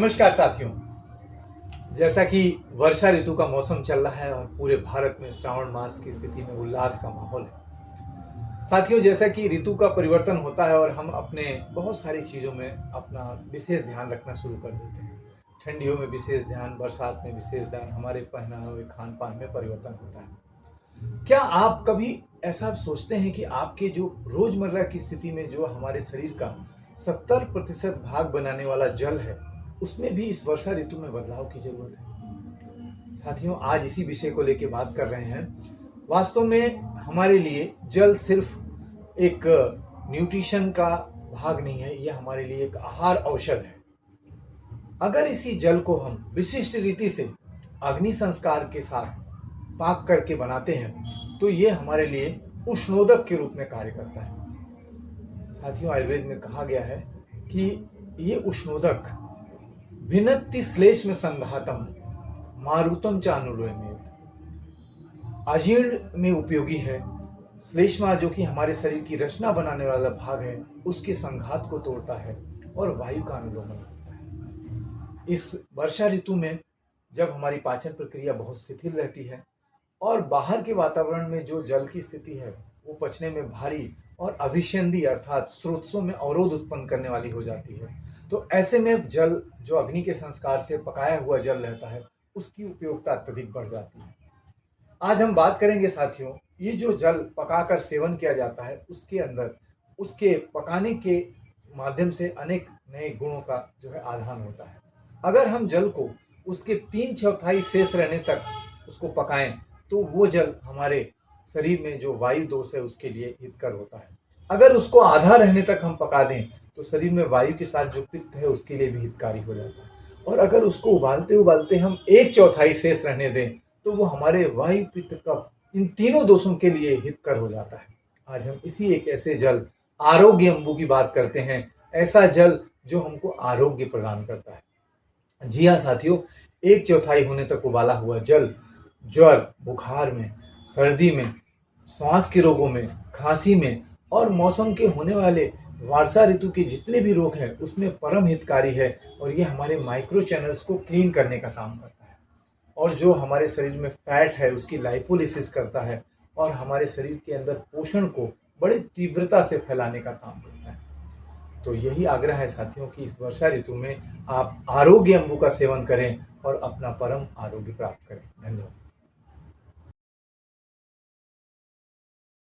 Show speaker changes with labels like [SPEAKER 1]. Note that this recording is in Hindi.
[SPEAKER 1] नमस्कार साथियों। जैसा कि वर्षा ऋतु का मौसम चल रहा है और पूरे भारत में श्रावण मास की स्थिति में उल्लास का माहौल है। साथियों, जैसा कि ऋतु का परिवर्तन होता है और हम अपने बहुत सारी चीज़ों में अपना विशेष ध्यान रखना शुरू कर देते हैं। ठंडियों में विशेष ध्यान, बरसात में विशेष ध्यान, हमारे पहनावे खान पान में परिवर्तन होता है। क्या आप कभी ऐसा सोचते हैं कि आपके जो रोजमर्रा की स्थिति में जो हमारे शरीर का 70% भाग बनाने वाला जल है, उसमें भी इस वर्षा ऋतु में बदलाव की जरूरत है। साथियों, आज इसी विषय को लेकर बात कर रहे हैं। वास्तव में हमारे लिए जल सिर्फ एक न्यूट्रिशन का भाग नहीं है, यह हमारे लिए एक आहार औषध है। अगर इसी जल को हम विशिष्ट रीति से अग्नि संस्कार के साथ पाक करके बनाते हैं तो ये हमारे लिए उष्णोदक के रूप में कार्य करता है। साथियों, आयुर्वेद में कहा गया है कि ये उष्णोदक भिन्नति श्लेष्म संघातम मारुतम चानुर्वेमेत, अजीर्ण में उपयोगी है। श्लेष्मा जो कि हमारे शरीर की रचना बनाने वाला भाग है, उसके संघात को तोड़ता है और वायु का अनुलोमन करता है। इस वर्षा ऋतु में जब हमारी पाचन प्रक्रिया बहुत शिथिल रहती है और बाहर के वातावरण में जो जल की स्थिति है वो पचने में भारी और अभिसंधि अर्थात स्रोतों में अवरोध उत्पन्न करने वाली हो जाती है, तो ऐसे में जल जो अग्नि के संस्कार से पकाया हुआ जल रहता है उसकी उपयोगिता अत्यधिक बढ़ जाती है। आज हम बात करेंगे साथियों, ये जो जल पकाकर सेवन किया जाता है उसके अंदर उसके पकाने के माध्यम से अनेक नए गुणों का जो है आधान होता है। अगर हम जल को उसके 3/4 शेष रहने तक उसको पकाएं तो वो जल हमारे शरीर में जो वायु दोष है उसके लिए हितकर होता है। अगर उसको आधा रहने तक हम पका दें तो शरीर में वायु के साथ जो पित्त है उसके लिए भी हितकारी हो जाता है। और अगर उसको उबालते उबालते हम 1/4 शेष रहने दें तो वो हमारे वायु, पित्त, कफ, इन तीनों दोषों के लिए हितकर हो जाता है। आज हम इसी एक ऐसे जल आरोग्य अम्बु की बात करते हैं, ऐसा जल जो हमको आरोग्य प्रदान करता है। जी हाँ साथियों, 1/4 होने तक उबाला हुआ जल ज्वर, बुखार में, सर्दी में, श्वास के रोगों में, खांसी में और मौसम के होने वाले वर्षा ऋतु के जितने भी रोग हैं उसमें परम हितकारी है। और ये हमारे माइक्रो चैनल्स को क्लीन करने का काम करता है और जो हमारे शरीर में फैट है उसकी लाइपोलिसिस करता है और हमारे शरीर के अंदर पोषण को बड़ी तीव्रता से फैलाने का काम करता है। तो यही आग्रह है साथियों कि इस वर्षा ऋतु में आप आरोग्य अम्बु का सेवन करें और अपना परम आरोग्य प्राप्त करें। धन्यवाद।